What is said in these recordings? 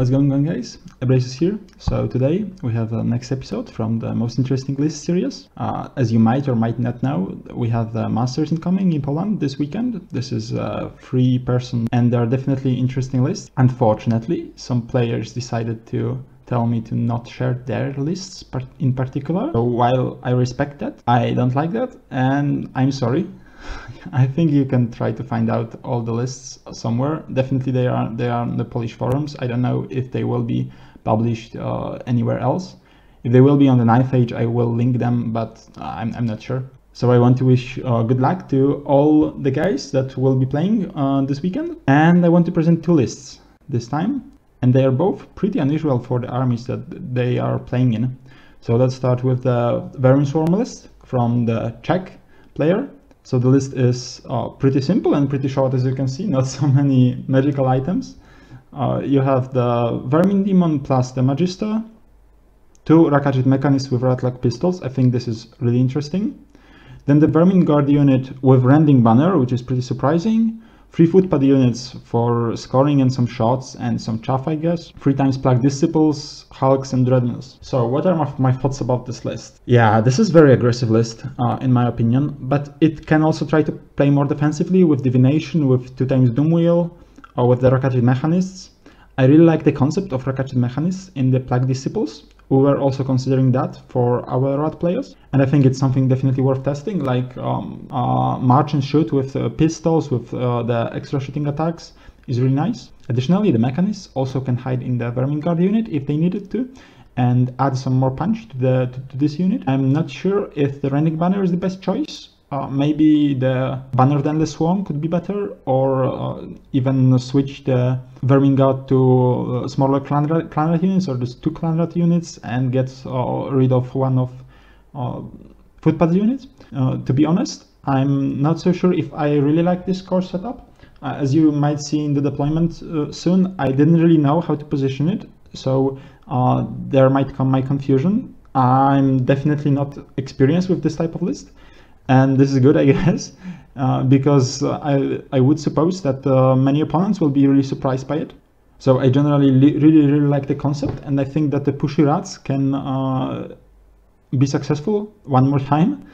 What's going on, guys? Abrasus here. So today we have the next episode from the most interesting list series. As you might or might not know, we have the Masters incoming in Poland this weekend. This is a free person and there are definitely interesting lists. Unfortunately, some players decided to tell me to not share their lists in particular. So while I respect that, I don't like that and I'm sorry. I think you can try to find out all the lists somewhere. Definitely they are on the Polish forums. I don't know if they will be published anywhere else. If they will be on the 9th age, I will link them, but I'm not sure. So I want to wish good luck to all the guys that will be playing this weekend. And I want to present two lists this time. And they are both pretty unusual for the armies that they are playing in. So let's start with the Vermin Swarm list from the Czech player. So the list is pretty simple and pretty short, as you can see, not so many magical items. You have the Vermin Demon plus the Magister, 2 Rakachet Mechanists with Ratlock Pistols. I think this is really interesting. Then the Vermin Guard unit with Rending Banner, which is pretty surprising. 3 Footpad units for scoring and some shots and some chaff, I guess. 3 times Plague Disciples, Hulks and Dreadnoughts. So what are my thoughts about this list? Yeah, this is a very aggressive list in my opinion, but it can also try to play more defensively with Divination, with 2 times Doomwheel, or with the Rakachet Mechanists. I really like the concept of Rakachet Mechanists in the Plague Disciples. We were also considering that for our Rat players, and I think it's something definitely worth testing, like March and Shoot with pistols, with the extra shooting attacks is really nice. Additionally, the Mechanists also can hide in the Vermin Guard unit if they needed to, and add some more punch to this unit. I'm not sure if the Rending Banner is the best choice. Maybe the Banner of the Endless Swarm could be better, or even switch the Vermin Guard to smaller clan rat units, or just 2 clan rat units, and get rid of 1 of Footpad units. To be honest, I'm not so sure if I really like this core setup. As you might see in the deployment soon, I didn't really know how to position it, so there might come my confusion. I'm definitely not experienced with this type of list. And this is good, I guess, because I would suppose that many opponents will be really surprised by it. So I generally really like the concept, and I think that the pushy rats can be successful one more time,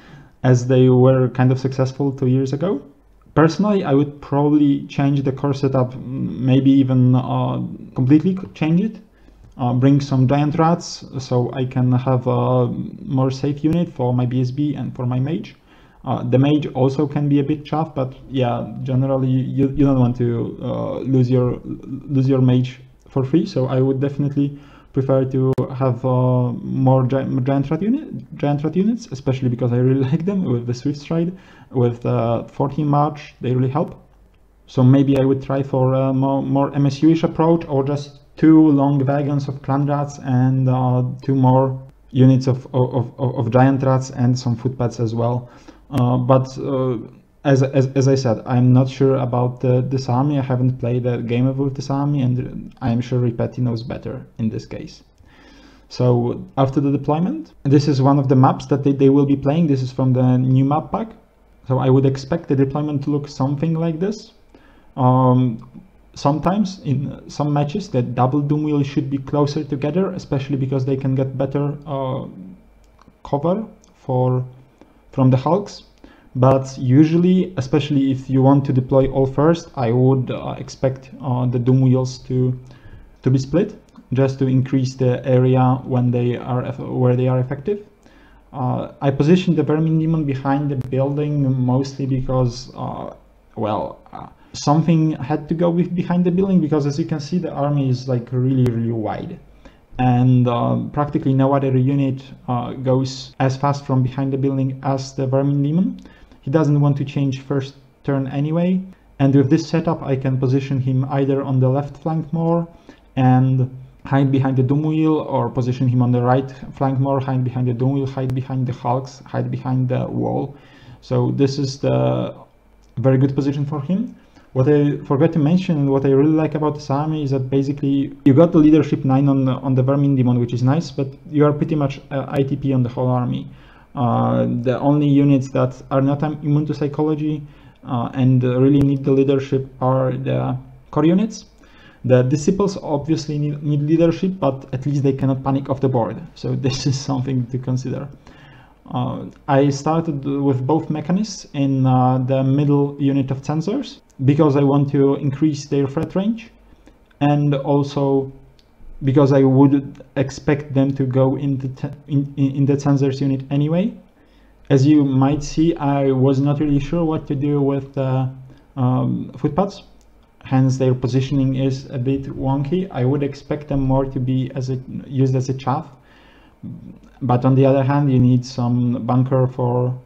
as they were kind of successful 2 years ago. Personally, I would probably change the core setup, maybe even completely change it. Bring some giant rats, so I can have a more safe unit for my BSB and for my mage. The mage also can be a bit chaff, but yeah, generally you don't want to lose your mage for free. So I would definitely prefer to have more giant rat units, especially because I really like them with the Swift Stride, with 14 March. They really help. So maybe I would try for a more MSU-ish approach, or just 2 long wagons of clan rats and 2 more units of giant rats and some footpads as well. But as I said, I'm not sure about this army. I haven't played a game with this army, and I'm sure Ripetti knows better in this case. So after the deployment, this is one of the maps that they will be playing. This is from the new map pack. So I would expect the deployment to look something like this. Sometimes in some matches the double Doomwheel should be closer together, especially because they can get better cover from the Hulks. But usually, especially if you want to deploy all first, I would expect the Doomwheels to be split, just to increase the area when where they are effective. I positioned the Vermin Demon behind the building mostly because something had to go behind the building, because as you can see, the army is like really wide, and practically no other unit goes as fast from behind the building as the Vermin Demon. He doesn't want to change first turn anyway, and with this setup I can position him either on the left flank more and hide behind the Doomwheel, or position him on the right flank more, hide behind the Doomwheel, hide behind the Hulks, hide behind the wall. So this is the very good position for him. What I forgot to mention, and what I really like about this army, is that basically you got the leadership 9 on the Vermin Demon, which is nice, but you are pretty much ITP on the whole army. The only units that are not immune to psychology and really need the leadership are the core units. The disciples obviously need leadership, but at least they cannot panic off the board. So this is something to consider. I started with both mechanists in the middle unit of sensors because I want to increase their threat range, and also because I would expect them to go in the sensors unit anyway. As you might see, I was not really sure what to do with the footpads. Hence, their positioning is a bit wonky. I would expect them more to be used as a chaff. But on the other hand, you need some bunker for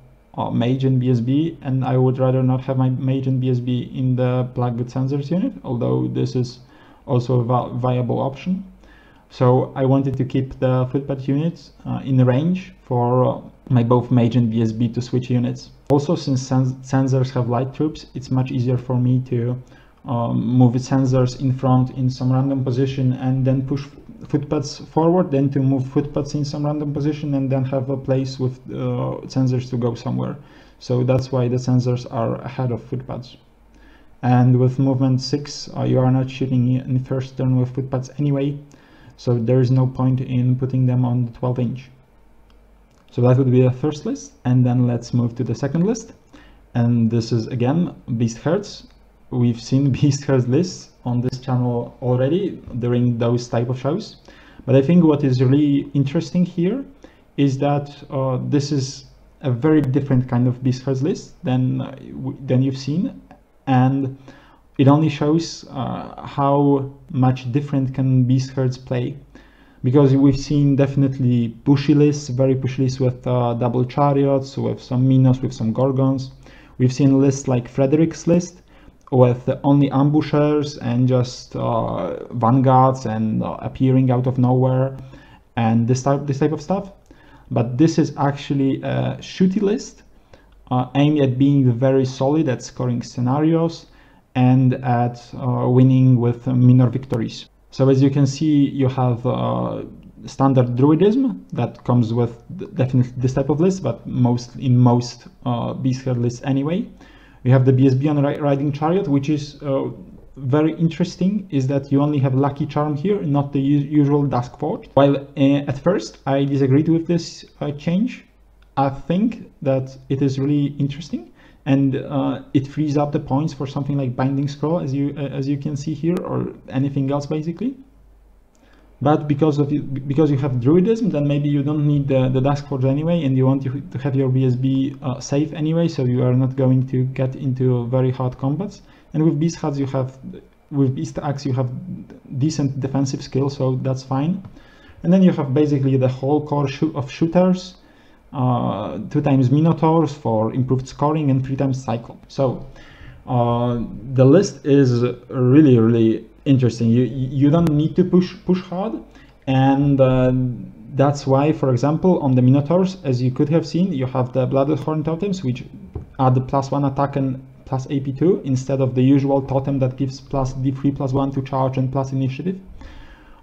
Mage and BSB, and I would rather not have my Mage and BSB in the plugged sensors unit, although this is also a viable option. So I wanted to keep the footpad units in range for my both Mage and BSB to switch units. Also, since sensors have light troops, it's much easier for me to move sensors in front in some random position and then push footpads forward, than to move footpads in some random position and then have a place with sensors to go somewhere. So that's why the sensors are ahead of footpads. And with movement 6, you are not shooting in the first turn with footpads anyway, so there is no point in putting them on the 12-inch. So that would be the first list, and then let's move to the second list. And this is again Beast Herds. We've seen Beast Herds lists on this channel already during those type of shows, but I think what is really interesting here is that this is a very different kind of Beast Herds list than you've seen, and it only shows how much different can Beast Herds play. Because we've seen definitely pushy lists, very pushy lists with double chariots, with some Minos, with some Gorgons. We've seen lists like Frederick's list, with only ambushers and just vanguards and appearing out of nowhere and this type of stuff. But this is actually a shooty list aimed at being very solid at scoring scenarios and at winning with minor victories. So as you can see, you have standard druidism that comes with definitely this type of list, but in most Beast Herd lists anyway. You have the BSB on riding chariot, which is very interesting, is that you only have lucky charm here, not the usual Dusk Forge. While at first I disagreed with this change, I think that it is really interesting, and it frees up the points for something like Binding Scroll, as you can see here, or anything else basically. But because you have Druidism, then maybe you don't need the Dusk Forge anyway, and you want to have your BSB safe anyway, so you are not going to get into very hard combats. And with Beast Axe you have decent defensive skill, so that's fine. And then you have basically the whole core of shooters, 2 times Minotaurs for improved scoring, and 3 times Cyclone. So the list is really interesting. You don't need to push hard, and that's why, for example, on the Minotaurs, as you could have seen, you have the Blooded Horn totems, which add the +1 attack and plus AP2 instead of the usual totem that gives plus D3 +1 to charge and plus initiative.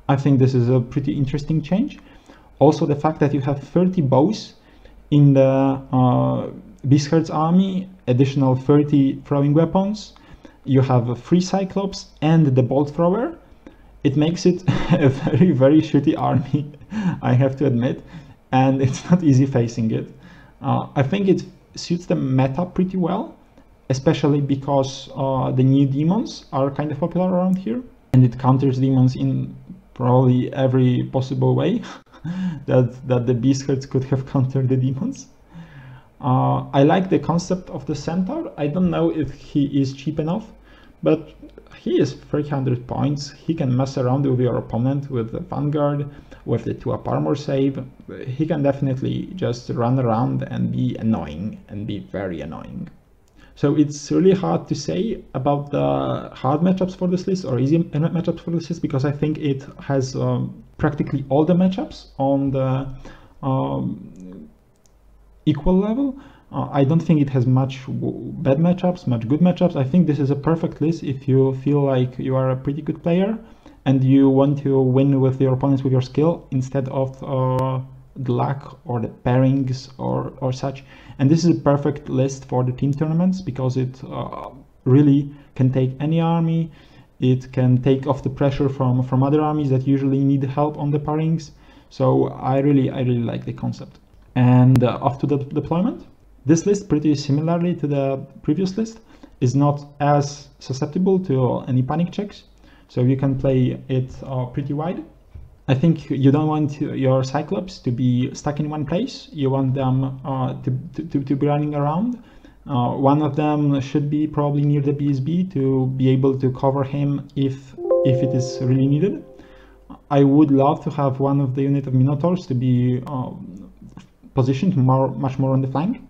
I think this is a pretty interesting change. Also, the fact that you have 30 bows in the Beast Herds army, additional 30 throwing weapons. You have 3 Cyclops and the Bolt Thrower. It makes it a very shitty army, I have to admit, and it's not easy facing it. I think it suits the meta pretty well, especially because the new demons are kind of popular around here, and it counters demons in probably every possible way that the Beast Herds could have countered the demons. I like the concept of the Centaur. I don't know if he is cheap enough, but he is 300 points. He can mess around with your opponent with the Vanguard, with the 2-up armor save. He can definitely just run around and be annoying, and be very annoying. So it's really hard to say about the hard matchups for this list or easy matchups for this list, because I think it has practically all the matchups on the equal level. I don't think it has much bad matchups, much good matchups. I think this is a perfect list if you feel like you are a pretty good player and you want to win with your opponents with your skill instead of the luck or the pairings or such. And this is a perfect list for the team tournaments, because it really can take any army, It can take off the pressure from other armies that usually need help on the pairings. So I really like the concept. And off to the deployment. This list, pretty similarly to the previous list, is not as susceptible to any panic checks. So you can play it pretty wide. I think you don't want your Cyclops to be stuck in one place. You want them to be running around. One of them should be probably near the BSB to be able to cover him if it is really needed. I would love to have one of the unit of Minotaurs to be positioned much more on the flank.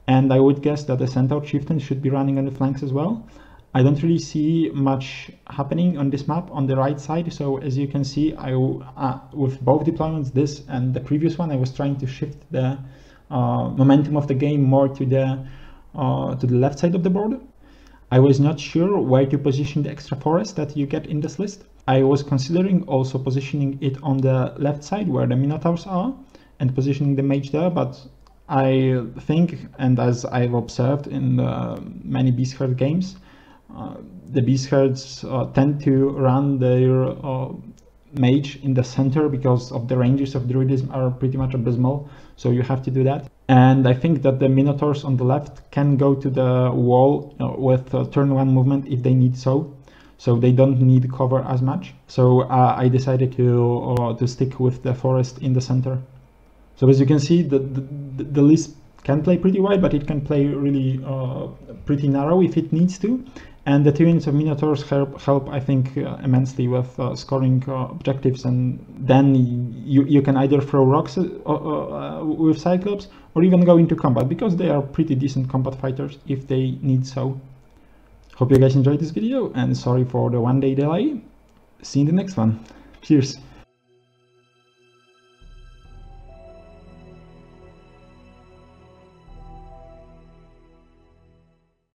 And I would guess that the Centaur Chieftain should be running on the flanks as well. I don't really see much happening on this map on the right side. So as you can see, with both deployments, this and the previous one, I was trying to shift the momentum of the game more to the left side of the board. I was not sure where to position the extra forest that you get in this list. I was considering also positioning it on the left side where the Minotaurs are and positioning the mage there, but I think, and as I've observed in many Beast Herd games, the Beast Herds tend to run their mage in the center because of the ranges of Druidism are pretty much abysmal, so you have to do that. And I think that the Minotaurs on the left can go to the wall with turn 1 movement if they need so they don't need cover as much. So I decided to stick with the forest in the center. So as you can see, the list can play pretty wide, but it can play really pretty narrow if it needs to. And the 2 units of Minotaurs help I think, immensely with scoring objectives. And then you can either throw rocks with Cyclops or even go into combat, because they are pretty decent combat fighters if they need so. Hope you guys enjoyed this video, and sorry for the 1-day delay. See you in the next one. Cheers.